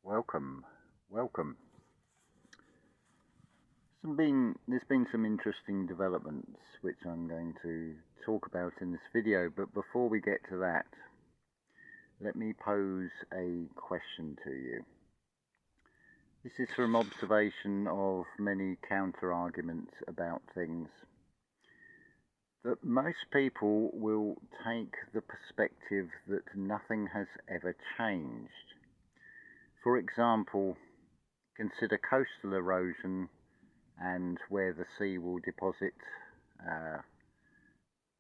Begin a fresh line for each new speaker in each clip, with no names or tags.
Welcome, welcome. There's been some interesting developments which I'm going to talk about in this video, but before we get to that, let me pose a question to you. This is from observation of many counter-arguments about things. That most people will take the perspective that nothing has ever changed. For example, consider coastal erosion and where the sea will deposit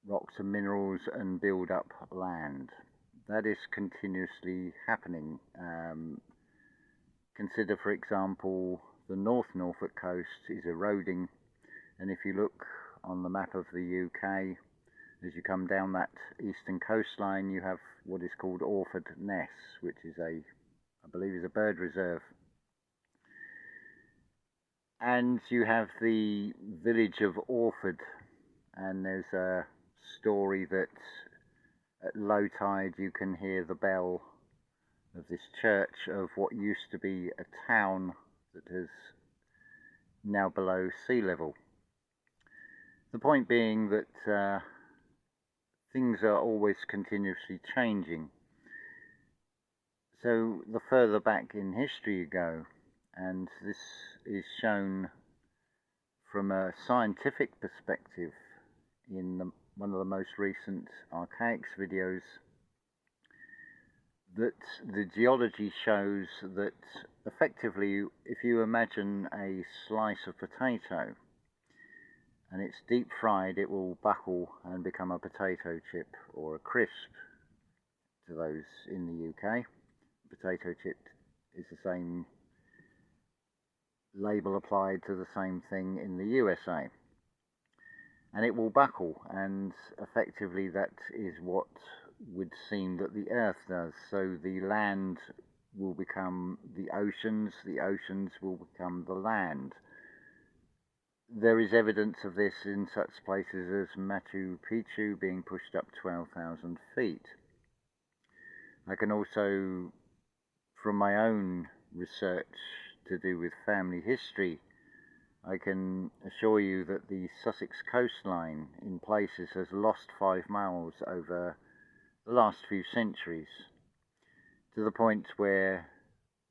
rocks and minerals and build up land. That is continuously happening. Consider, for example, the North Norfolk coast is eroding, and if you look on the map of the UK, as you come down that eastern coastline, you have what is called Orford Ness, which is I believe is a bird reserve. And you have the village of Orford, and there's a story that at low tide you can hear the bell of this church of what used to be a town that is now below sea level. The point being that things are always continuously changing. So the further back in history you go, and this is shown from a scientific perspective in one of the most recent Archaics videos, that the geology shows that effectively if you imagine a slice of potato and it's deep fried, it will buckle and become a potato chip or a crisp to those in the UK. Potato chip is the same label applied to the same thing in the USA, and it will buckle, and effectively that is what would seem that the earth does. So the land will become the oceans will become the land. There is evidence of this in such places as Machu Picchu being pushed up 12,000 feet. I can also, from my own research to do with family history, I can assure you that the Sussex coastline in places has lost 5 miles over the last few centuries, to the point where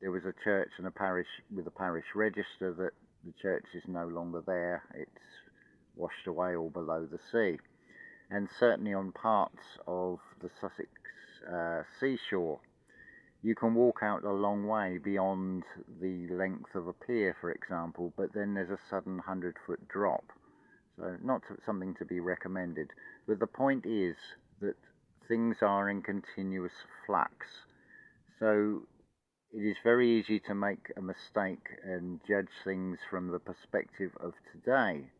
there was a church and a parish with a parish register that the church is no longer there. It's washed away or below the sea. And certainly on parts of the Sussex seashore, you can walk out a long way beyond the length of a pier, for example, but then there's a sudden 100-foot drop. So not something to be recommended. But the point is that things are in continuous flux. So it is very easy to make a mistake and judge things from the perspective of today.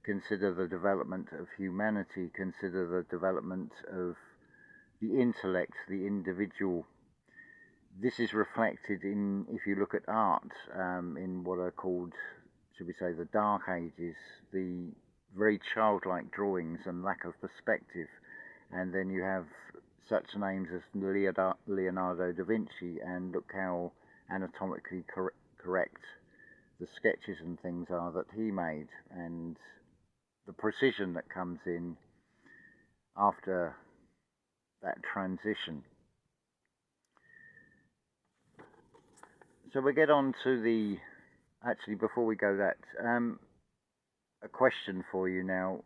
Consider the development of humanity, consider the development of the intellect, the individual. This is reflected in, if you look at art, in what are called, should we say, the Dark Ages, the very childlike drawings and lack of perspective. And then you have such names as Leonardo da Vinci, and look how anatomically correct the sketches and things are that he made, and the precision that comes in after that transition. So we get on to the, actually before we go that, a question for you now,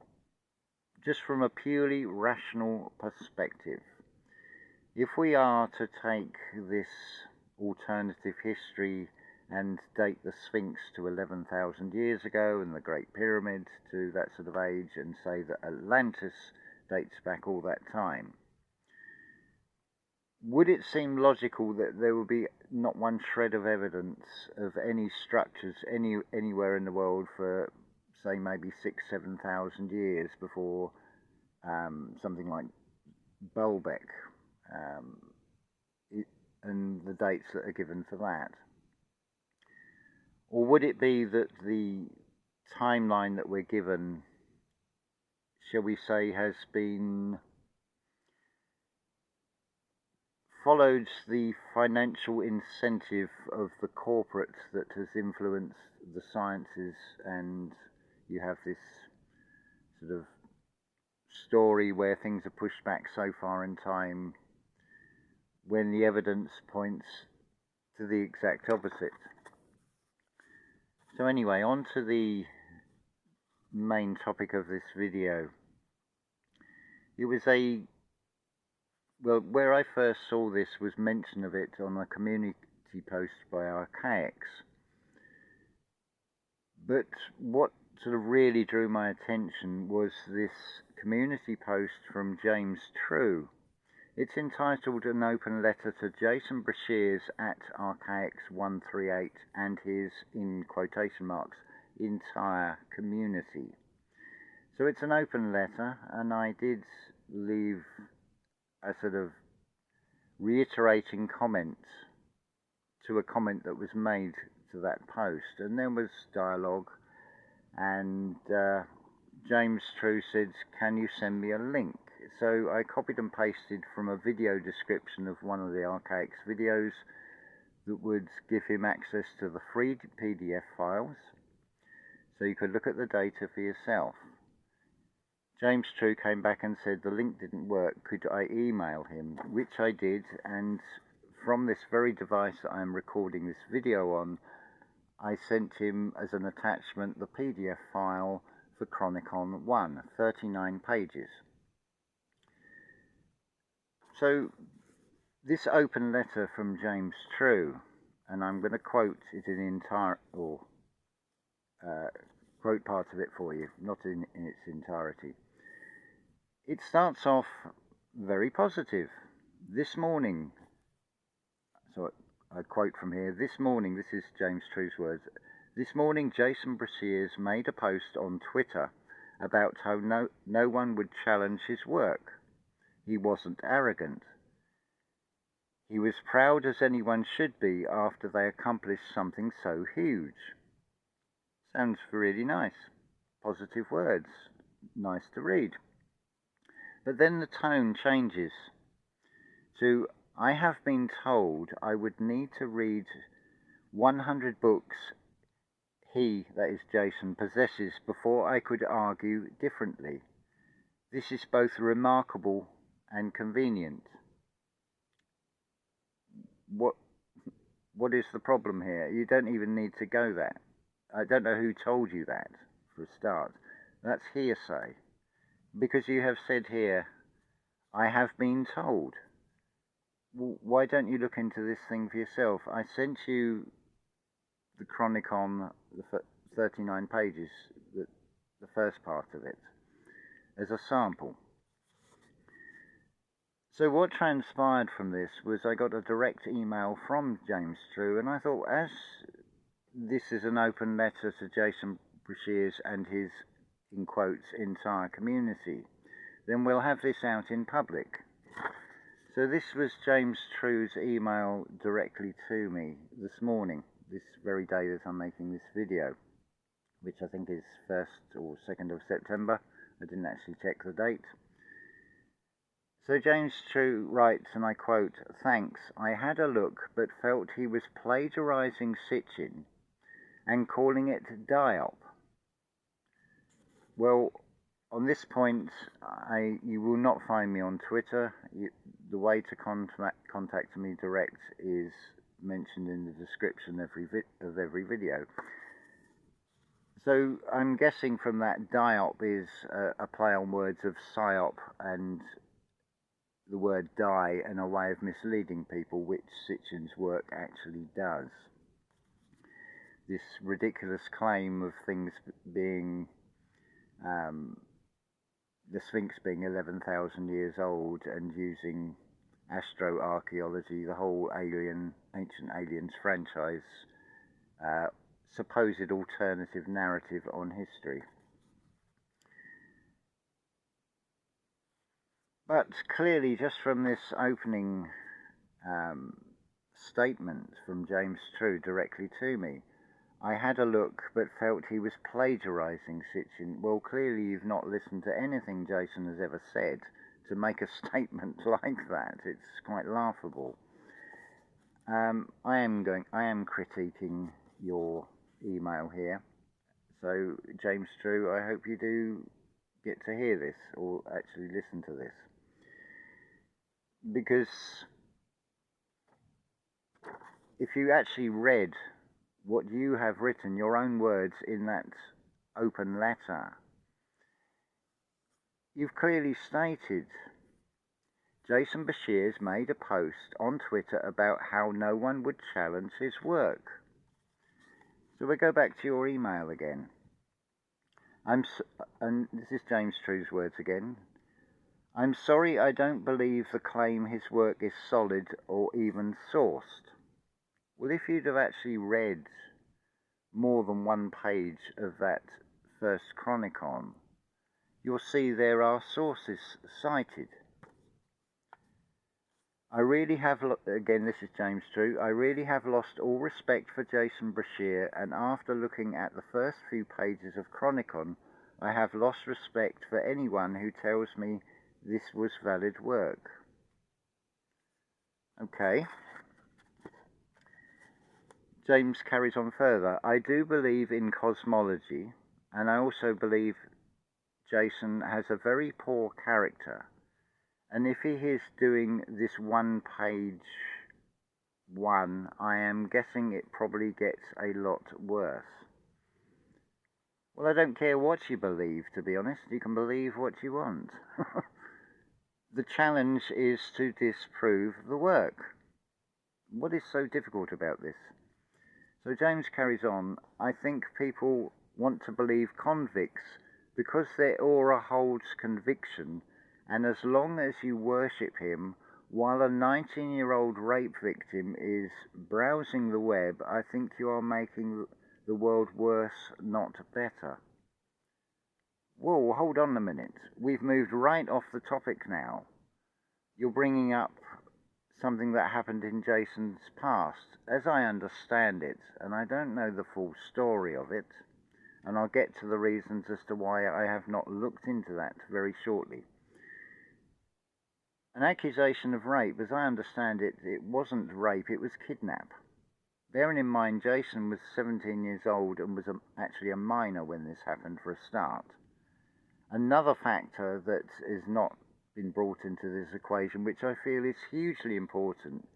just from a purely rational perspective. If we are to take this alternative history and date the Sphinx to 11,000 years ago and the Great Pyramid to that sort of age, and say that Atlantis dates back all that time, would it seem logical that there would be not one shred of evidence of any structures anywhere in the world for, say, maybe 6,000–7,000 years before something like Baalbek, and the dates that are given for that? Or would it be that the timeline that we're given, shall we say, has been followed the financial incentive of the corporate that has influenced the sciences, and you have this sort of story where things are pushed back so far in time when the evidence points to the exact opposite. So anyway, on to the main topic of this video. It was well, where I first saw this was mention of it on a community post by Archaics. But what sort of really drew my attention was this community post from James True. It's entitled An Open Letter to Jason Breshears at Archaics138 and his, in quotation marks, entire community. So it's an open letter, and I did leave a sort of reiterating comment to a comment that was made to that post, and there was dialogue, and James True said, "Can you send me a link?" So I copied and pasted from a video description of one of the Archaics videos that would give him access to the free PDF files, so you could look at the data for yourself. James True came back and said the link didn't work, could I email him, which I did, and from this very device that I'm recording this video on, I sent him as an attachment the PDF file for Chronicon 1, 39 pages. So this open letter from James True, and I'm going to quote it in entire, or quote part of it for you, not in its entirety. It starts off very positive. This morning, so I quote from here, this morning, this is James True's words, this morning Jason Breshears made a post on Twitter about how no one would challenge his work. He wasn't arrogant. He was proud as anyone should be after they accomplished something so huge. Sounds really nice. Positive words. Nice to read. But then the tone changes to, I have been told I would need to read 100 books he, that is Jason, possesses before I could argue differently. This is both remarkable and convenient. What is the problem here? You don't even need to go there. I don't know who told you that, for a start. That's hearsay. Because you have said here, I have been told. Well, why don't you look into this thing for yourself? I sent you the Chronicon, the 39 pages, the first part of it, as a sample. So what transpired from this was I got a direct email from James True, and I thought, as this is an open letter to Jason Breshears and his, in quotes, entire community, then we'll have this out in public. So this was James True's email directly to me this morning, this very day that I'm making this video, which I think is 1st or 2nd of September. I didn't actually check the date. So James True writes, and I quote, "Thanks, I had a look but felt he was plagiarizing Sitchin and calling it DIOP. Well, on this point, you will not find me on Twitter. The way to contact me direct is mentioned in the description of every video. So I'm guessing from that DIOP is a play on words of PSYOP and the word die, and a way of misleading people, which Sitchin's work actually does. This ridiculous claim of things being, the Sphinx being 11,000 years old, and using astroarchaeology, the whole Ancient Aliens franchise, supposed alternative narrative on history. But clearly, just from this opening statement from James True directly to me, I had a look but felt he was plagiarizing Sitchin. Well, clearly you've not listened to anything Jason has ever said, to make a statement like that. It's quite laughable. I am critiquing your email here. So, James True, I hope you do get to hear this or actually listen to this. Because if you actually read what you have written, your own words in that open letter, you've clearly stated Jason Bashir's made a post on Twitter about how no one would challenge his work. So we go back to your email again. And this is James True's words again. I'm sorry, I don't believe the claim his work is solid or even sourced. Well, if you'd have actually read more than one page of that first Chronicon, you'll see there are sources cited. I really have, again, this is James True, I really have lost all respect for Jason Bashir, and after looking at the first few pages of Chronicon, I have lost respect for anyone who tells me this was valid work. Okay. James carries on further. I do believe in cosmology, and I also believe Jason has a very poor character. And if he is doing this one page one, I am guessing it probably gets a lot worse. Well, I don't care what you believe, to be honest. You can believe what you want. The challenge is to disprove the work. What is so difficult about this? So James carries on. I think people want to believe convicts because their aura holds conviction, and as long as you worship him while a 19-year-old rape victim is browsing the web, I think you are making the world worse, not better. Whoa, hold on a minute. We've moved right off the topic now. You're bringing up something that happened in Jason's past, as I understand it, and I don't know the full story of it, and I'll get to the reasons as to why I have not looked into that very shortly. An accusation of rape, as I understand it, it wasn't rape, it was kidnap. Bearing in mind Jason was 17 years old and was actually a minor when this happened for a start. Another factor that has not been brought into this equation, which I feel is hugely important,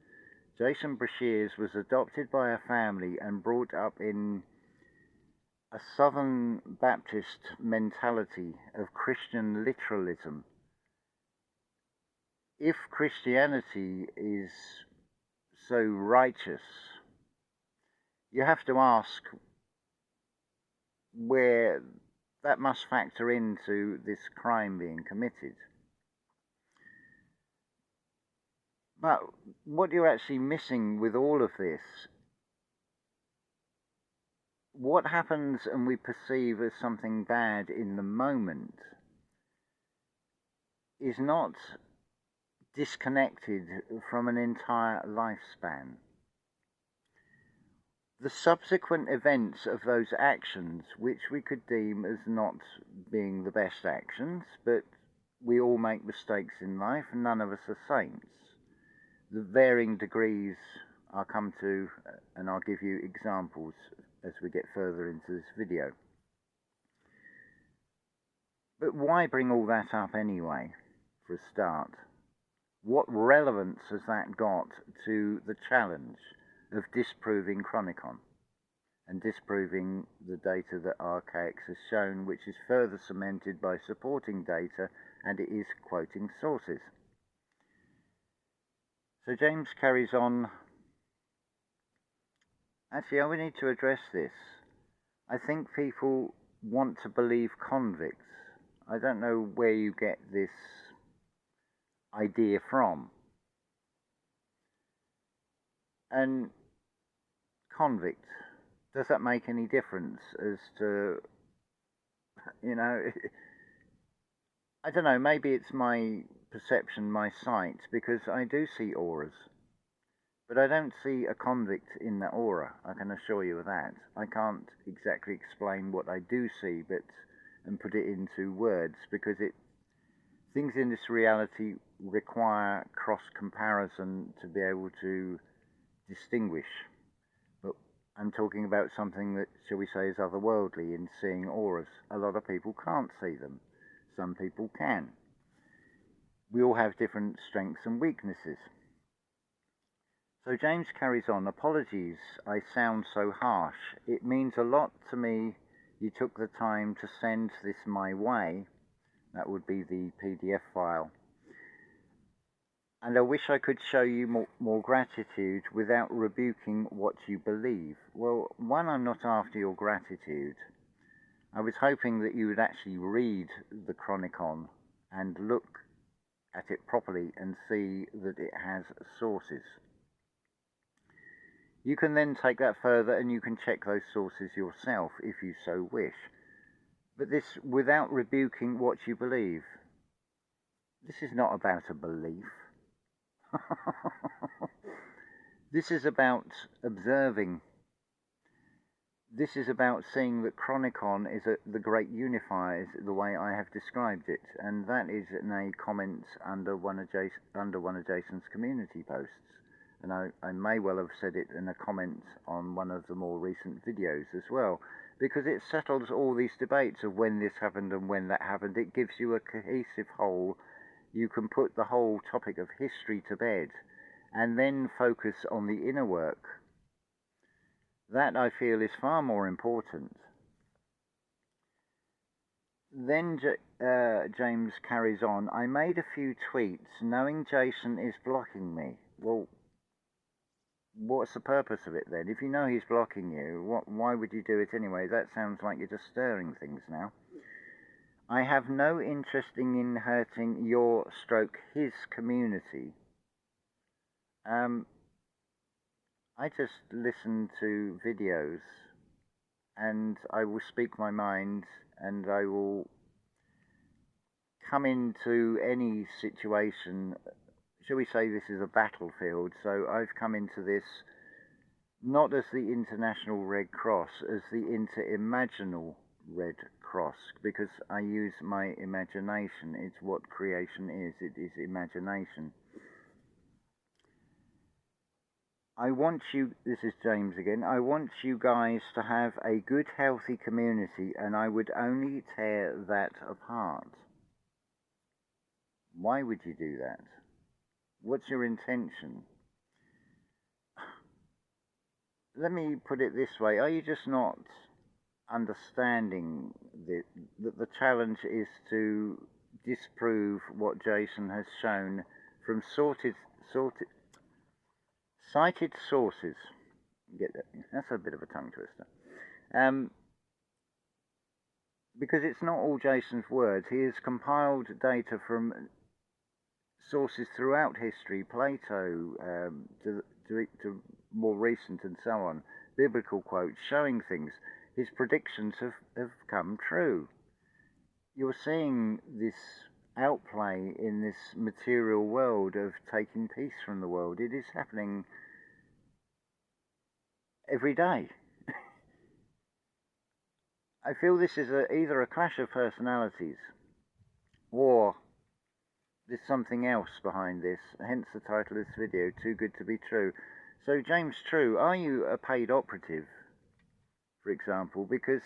Jason Bashir's was adopted by a family and brought up in a Southern Baptist mentality of Christian literalism. If Christianity is so righteous, you have to ask where that must factor into this crime being committed. But what you're actually missing with all of this, what happens and we perceive as something bad in the moment, is not disconnected from an entire lifespan. The subsequent events of those actions, which we could deem as not being the best actions, but we all make mistakes in life, none of us are saints. The varying degrees I'll come to, and I'll give you examples as we get further into this video. But why bring all that up anyway, for a start? What relevance has that got to the challenge of disproving Chronicon and disproving the data that RKX has shown, which is further cemented by supporting data, and it is quoting sources? So James carries on. Actually, I need to address this. I think people want to believe convicts. I don't know where you get this idea from. And convict, does that make any difference as to, you know, I don't know, maybe it's my perception, my sight, because I do see auras. But I don't see a convict in that aura, I can assure you of that. I can't exactly explain what I do see, and put it into words, because Things in this reality require cross-comparison to be able to distinguish. But I'm talking about something that, shall we say, is otherworldly in seeing auras. A lot of people can't see them. Some people can. We all have different strengths and weaknesses. So James carries on, apologies, I sound so harsh. It means a lot to me you took the time to send this my way. That would be the PDF file. And I wish I could show you more gratitude without rebuking what you believe. Well, one, I'm not after your gratitude. I was hoping that you would actually read the Chronicon and look at it properly and see that it has sources. You can then take that further and you can check those sources yourself if you so wish. But this, without rebuking what you believe, this is not about a belief. This is about observing. This is about seeing that Chronicon is the great unifier, is the way I have described it, and that is in a comment under one of Jason's community posts. And I may well have said it in a comment on one of the more recent videos as well, because it settles all these debates of when this happened and when that happened. It gives you a cohesive whole. You can put the whole topic of history to bed and then focus on the inner work. That, I feel, is far more important. Then James carries on, I made a few tweets knowing Jason is blocking me. Well, what's the purpose of it then? If you know he's blocking you, why would you do it anyway? That sounds like you're just stirring things now. I have no interest in hurting your his community. I just listen to videos and I will speak my mind and I will come into any situation. Shall we say this is a battlefield? So I've come into this not as the International Red Cross, as the Interimaginal Red Cross, because I use my imagination. It's what creation is. It is imagination. I want you, this is James again, I want you guys to have a good, healthy community, and I would only tear that apart. Why would you do that? What's your intention? Let me put it this way. Are you just not understanding that the challenge is to disprove what Jason has shown from cited sources? Get that? That's a bit of a tongue twister. Because it's not all Jason's words. He has compiled data from sources throughout history, Plato, to more recent and so on, biblical quotes showing things. His predictions have come true. You're seeing this outplay in this material world of taking peace from the world. It is happening every day. I feel this is either a clash of personalities or there's something else behind this, hence the title of this video, Too Good to Be True. So James True, are you a paid operative, for example? Because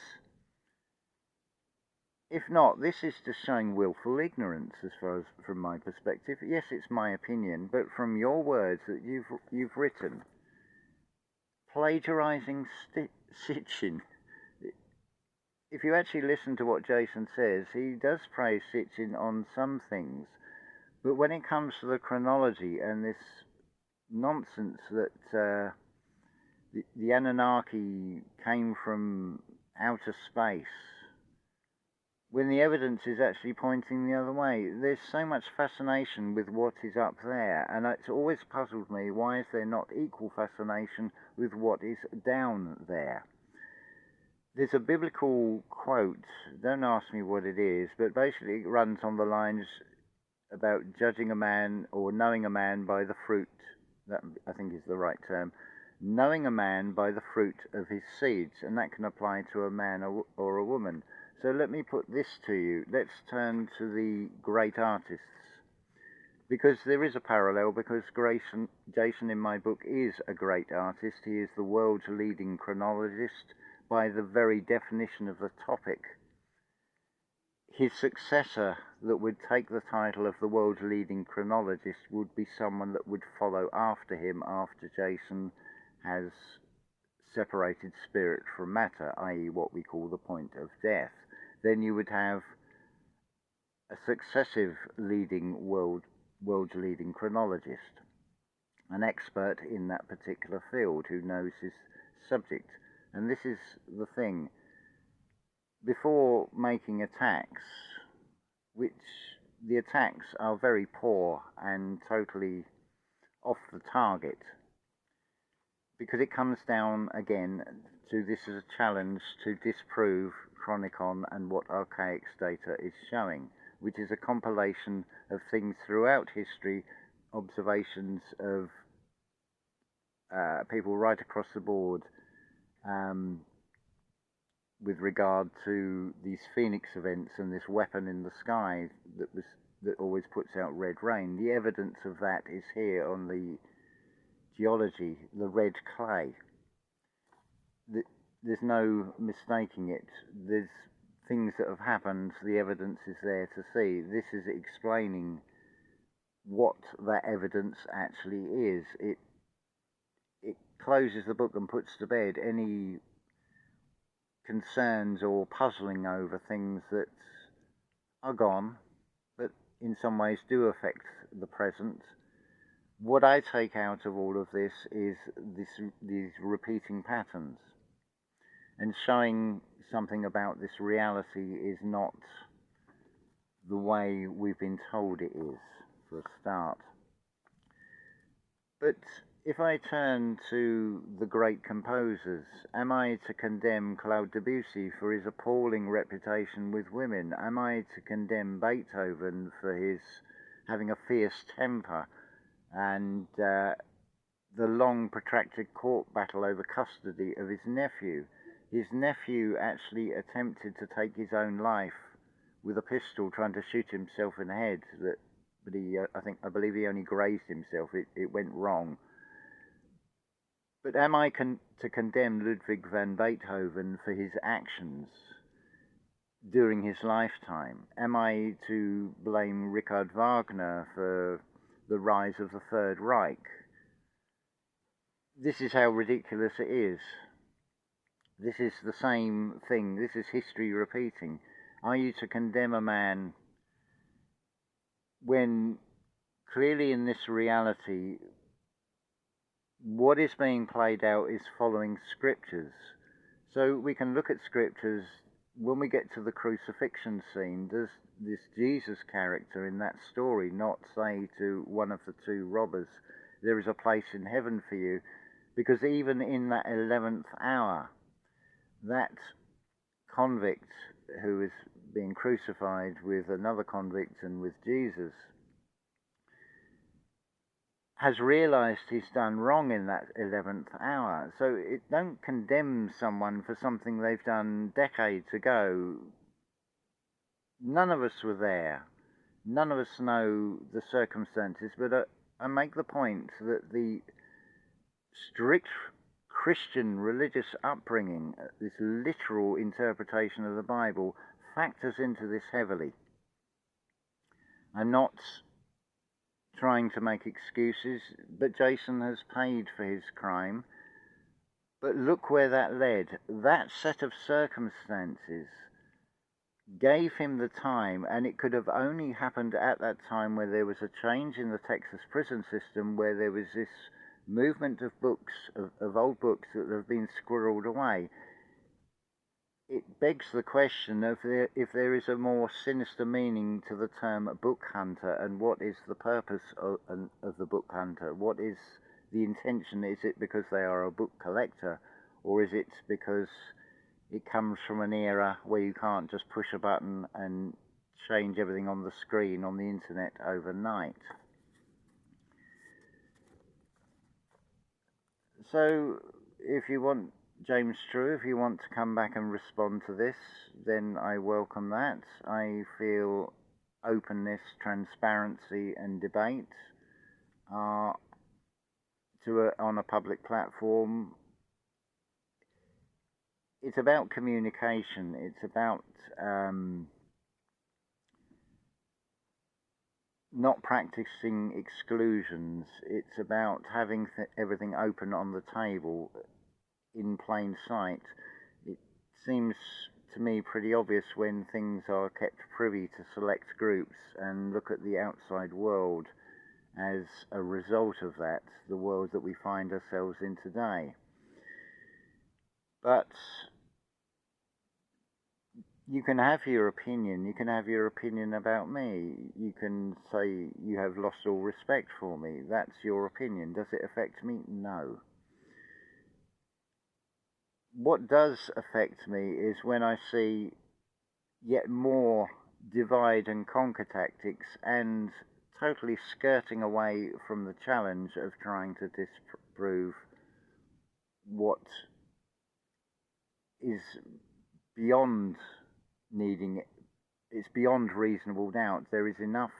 if not, this is just showing willful ignorance as far as from my perspective. Yes, it's my opinion, but from your words that you've written, plagiarizing Sitchin. If you actually listen to what Jason says, he does praise Sitchin on some things, but when it comes to the chronology and this nonsense that the Anunnaki came from outer space, when the evidence is actually pointing the other way, there's so much fascination with what is up there, and it's always puzzled me, why is there not equal fascination with what is down there? There's a biblical quote, don't ask me what it is, but basically it runs on the lines about judging a man or knowing a man by the fruit, that I think is the right term, knowing a man by the fruit of his seeds, and that can apply to a man or a woman. So let me put this to you. Let's turn to the great artists. Because there is a parallel, because Jason in my book is a great artist. He is the world's leading chronologist by the very definition of the topic. His successor that would take the title of the world's leading chronologist would be someone that would follow after him after Jason has separated spirit from matter, i.e. what we call the point of death. Then you would have a successive world's leading chronologist, an expert in that particular field who knows his subject. And this is the thing. Before making attacks, which the attacks are very poor and totally off the target, because it comes down again to this as a challenge to disprove Chronicon and what Archaics data is showing, which is a compilation of things throughout history, observations of people right across the board, with regard to these phoenix events and this weapon in the sky that always puts out red rain. The evidence of that is here on the geology, the red clay. There's no mistaking it. There's things that have happened, the evidence is there to see. This is explaining what that evidence actually is. It closes the book and puts to bed any concerns or puzzling over things that are gone, but in some ways do affect the present. What I take out of all of this is these repeating patterns, and showing something about this reality is not the way we've been told it is, for a start. But if I turn to the great composers, am I to condemn Claude Debussy for his appalling reputation with women? Am I to condemn Beethoven for his having a fierce temper and the long protracted court battle over custody of his nephew? His nephew actually attempted to take his own life with a pistol, trying to shoot himself in the head, but I believe he only grazed himself. It went wrong. But am I to condemn Ludwig van Beethoven for his actions during his lifetime? Am I to blame Richard Wagner for the rise of the Third Reich? This is how ridiculous it is. This is the same thing. This is history repeating. Are you to condemn a man when clearly in this reality what is being played out is following scriptures? So we can look at scriptures. When we get to the crucifixion scene, does this Jesus character in that story not say to one of the two robbers, there is a place in heaven for you? Because even in that 11th hour, that convict who is being crucified with another convict and with Jesus has realized he's done wrong in that 11th hour. So it don't condemn someone for something they've done decades ago. None of us were there. None of us know the circumstances, but I make the point that the strict Christian religious upbringing, this literal interpretation of the Bible, factors into this heavily. I'm not trying to make excuses, but Jason has paid for his crime. But look where that led. That set of circumstances gave him the time, and it could have only happened at that time where there was a change in the Texas prison system, where there was this movement of books, of old books that have been squirreled away. It begs the question of if there is a more sinister meaning to the term book hunter, and what is the purpose of the book hunter? What is the intention? Is it because they are a book collector, or is it because it comes from an era where you can't just push a button and change everything on the screen on the internet overnight? So if you want James True, if you want to come back and respond to this, then I welcome that. I feel openness, transparency, and debate are on a public platform. It's about communication. It's about not practicing exclusions. It's about having everything open on the table in plain sight. It seems to me pretty obvious when things are kept privy to select groups and look at the outside world as a result of that, the world that we find ourselves in today. But you can have your opinion. You can have your opinion about me. You can say you have lost all respect for me. That's your opinion. Does it affect me? No. What does affect me is when I see yet more divide and conquer tactics and totally skirting away from the challenge of trying to disprove what is beyond needing it. It's beyond reasonable doubt. There is enough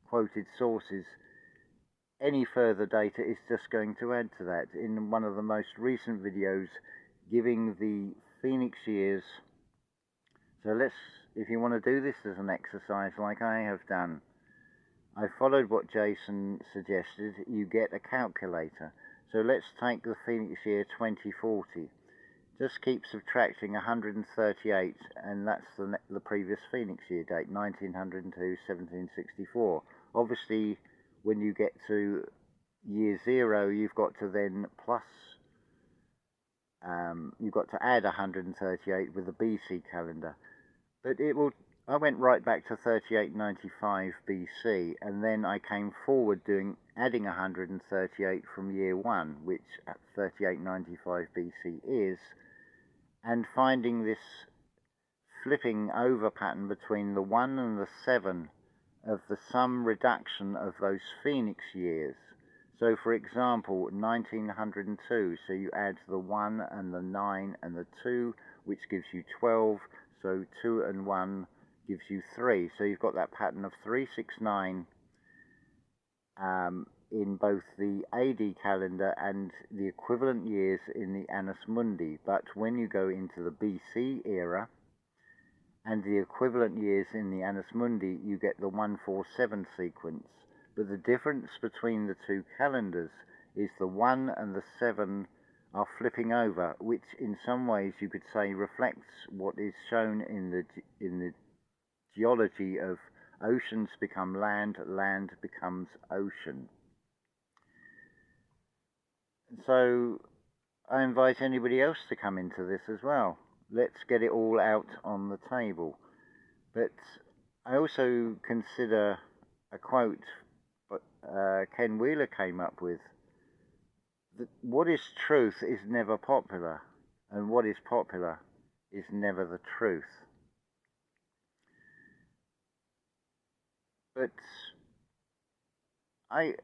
quoted sources. Any further data is just going to add to that. In one of the most recent videos giving the Phoenix years, so if you want to do this as an exercise like I have done, I followed what Jason suggested. You get a calculator. So let's take the Phoenix year 2040. Just keep subtracting 138, and that's the previous Phoenix year date, 1902, 1764. Obviously, when you get to year 0, you've got to then you've got to add 138 with the BC calendar. But I went right back to 3895 BC, and then I came forward adding 138 from year 1, which at 3895 BC is, and finding this flipping over pattern between the 1 and the 7 of the sum reduction of those Phoenix years. So for example, 1902, so you add the 1 and the 9 and the 2, which gives you 12, so 2 and 1 gives you 3. So you've got that pattern of 369 in both the AD calendar and the equivalent years in the Annus Mundi. But when you go into the BC era and the equivalent years in the Annus Mundi, you get the 147 sequence. But the difference between the two calendars is the 1 and the 7 are flipping over, which in some ways you could say reflects what is shown in the geology of oceans become land, land becomes ocean. So I invite anybody else to come into this as well. Let's get it all out on the table. But I also consider a quote Ken Wheeler came up with, that what is truth is never popular, and what is popular is never the truth. But I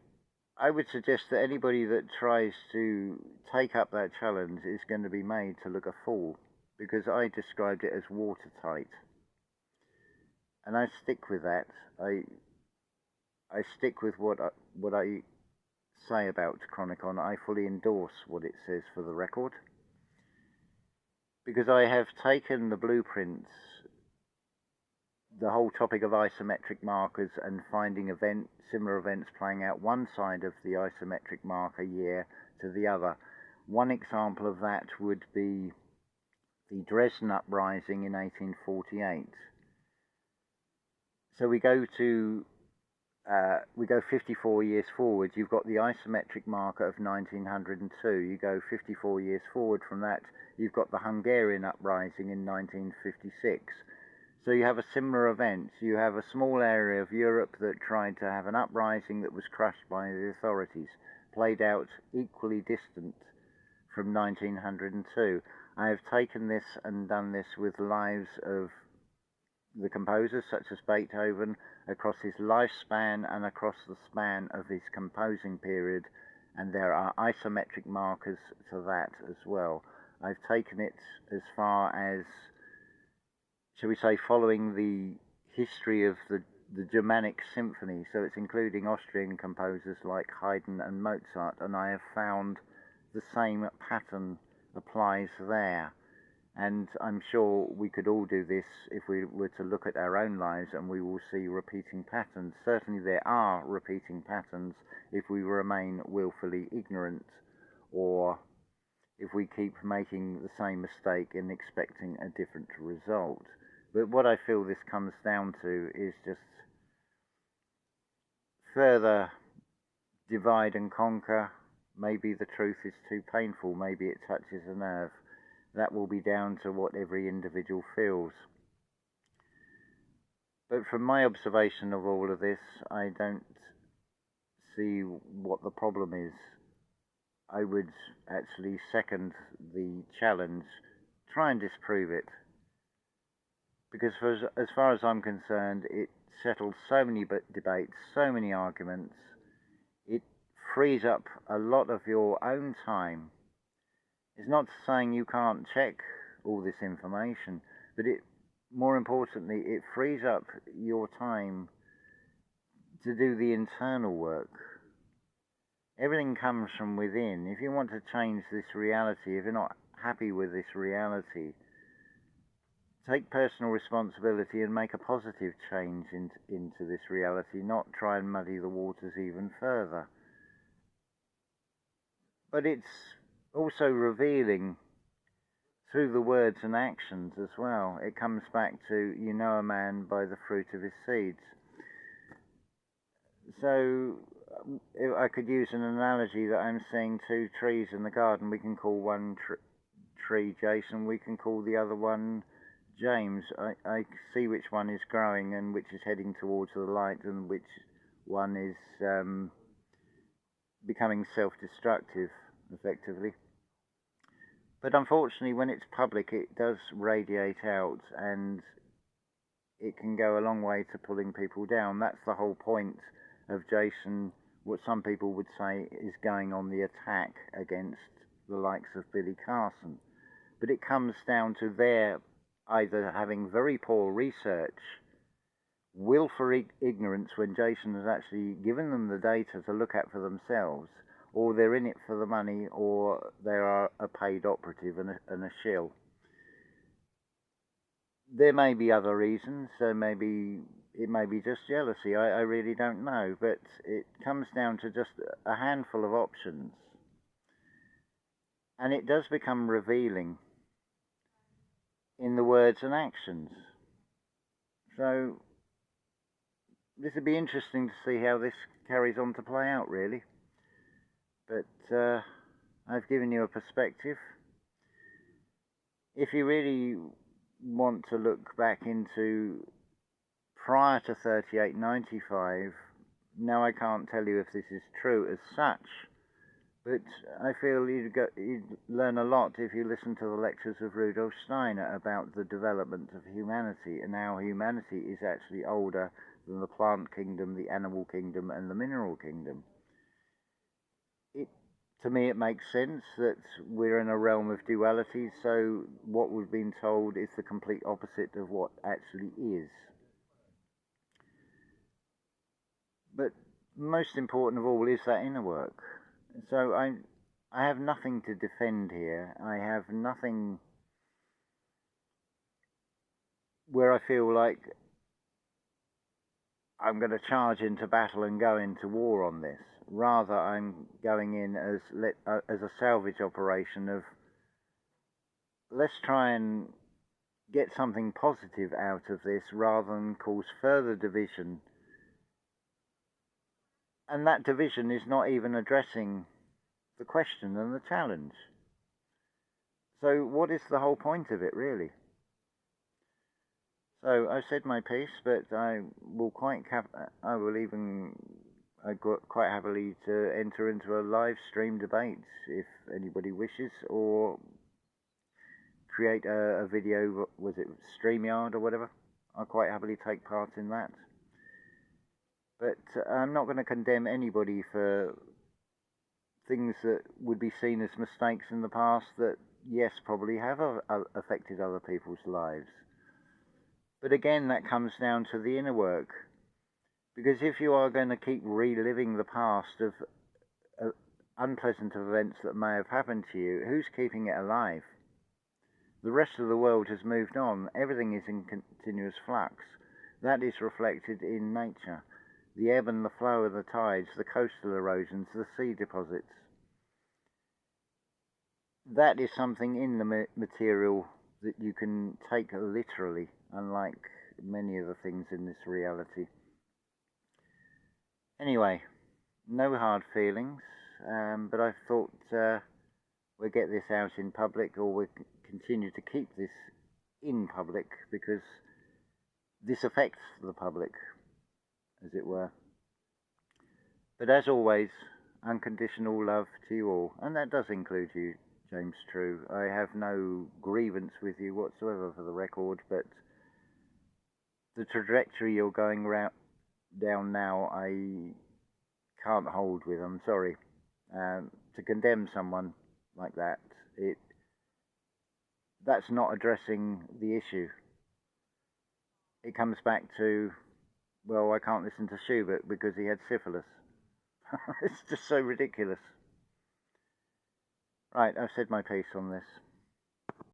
would suggest that anybody that tries to take up that challenge is going to be made to look a fool, because I described it as watertight. And I stick with that. I stick with what I say about Chronicon. I fully endorse what it says for the record, because I have taken the blueprints, the whole topic of isometric markers, and finding similar events playing out one side of the isometric marker year to the other. One example of that would be the Dresden Uprising in 1848. So we go 54 years forward. You've got the isometric marker of 1902. You go 54 years forward from that, you've got the Hungarian uprising in 1956. So you have a similar event. You have a small area of Europe that tried to have an uprising that was crushed by the authorities, played out equally distant from 1902. I have taken this and done this with lives of the composers such as Beethoven across his lifespan and across the span of his composing period, and there are isometric markers to that as well. I've taken it as far as, shall we say, following the history of the Germanic symphony, so it's including Austrian composers like Haydn and Mozart, and I have found the same pattern applies there. And I'm sure we could all do this if we were to look at our own lives, and we will see repeating patterns. Certainly there are repeating patterns if we remain willfully ignorant, or if we keep making the same mistake and expecting a different result. But what I feel this comes down to is just further divide and conquer. Maybe the truth is too painful, maybe it touches a nerve. That will be down to what every individual feels. But from my observation of all of this, I don't see what the problem is. I would actually second the challenge, try and disprove it. Because as far as I'm concerned, it settles so many debates, so many arguments. It frees up a lot of your own time. It's not saying you can't check all this information, but more importantly, it frees up your time to do the internal work. Everything comes from within. If you want to change this reality, if you're not happy with this reality, take personal responsibility and make a positive change into this reality, not try and muddy the waters even further. But it's also revealing through the words and actions as well. It comes back to, you know a man by the fruit of his seeds. So if I could use an analogy that I'm seeing two trees in the garden. We can call one tree Jason, we can call the other one James. I see which one is growing and which is heading towards the light, and which one is becoming self-destructive, effectively. But unfortunately, when it's public, it does radiate out, and it can go a long way to pulling people down. That's the whole point of Jason, what some people would say is going on the attack against the likes of Billy Carson. But it comes down to their either having very poor research, willful ignorance when Jason has actually given them the data to look at for themselves, or they're in it for the money, or they are a paid operative and a shill. There may be other reasons, so it may be just jealousy, I really don't know, but it comes down to just a handful of options. And it does become revealing in the words and actions. So this would be interesting to see how this carries on to play out, really. But I've given you a perspective. If you really want to look back into prior to 3895, now I can't tell you if this is true as such, but I feel you'd learn a lot if you listen to the lectures of Rudolf Steiner about the development of humanity, and how humanity is actually older than the plant kingdom, the animal kingdom, and the mineral kingdom. To me, it makes sense that we're in a realm of duality, so what we've been told is the complete opposite of what actually is. But most important of all is that inner work. So I have nothing to defend here. I have nothing where I feel like I'm going to charge into battle and go into war on this. Rather, I'm going in as a salvage operation of, let's try and get something positive out of this rather than cause further division. And that division is not even addressing the question and the challenge. So what is the whole point of it, really? So I've said my piece, but I will quite happily to enter into a live stream debate if anybody wishes, or create a video, was it StreamYard or whatever? I'll quite happily take part in that. But I'm not going to condemn anybody for things that would be seen as mistakes in the past that yes, probably have affected other people's lives. But again, that comes down to the inner work. Because if you are going to keep reliving the past of unpleasant events that may have happened to you, who's keeping it alive? The rest of the world has moved on. Everything is in continuous flux. That is reflected in nature. The ebb and the flow of the tides, the coastal erosions, the sea deposits. That is something in the material that you can take literally, unlike many of the things in this reality. Anyway, no hard feelings, but I thought we'll get this out in public, or we'll continue to keep this in public, because this affects the public, as it were. But as always, unconditional love to you all, and that does include you, James True. I have no grievance with you whatsoever, for the record, but the trajectory you're going down now, I can't hold with. I'm sorry. To condemn someone like that, that's not addressing the issue. It comes back to, well, I can't listen to Schubert because he had syphilis. It's just so ridiculous. Right, I've said my piece on this.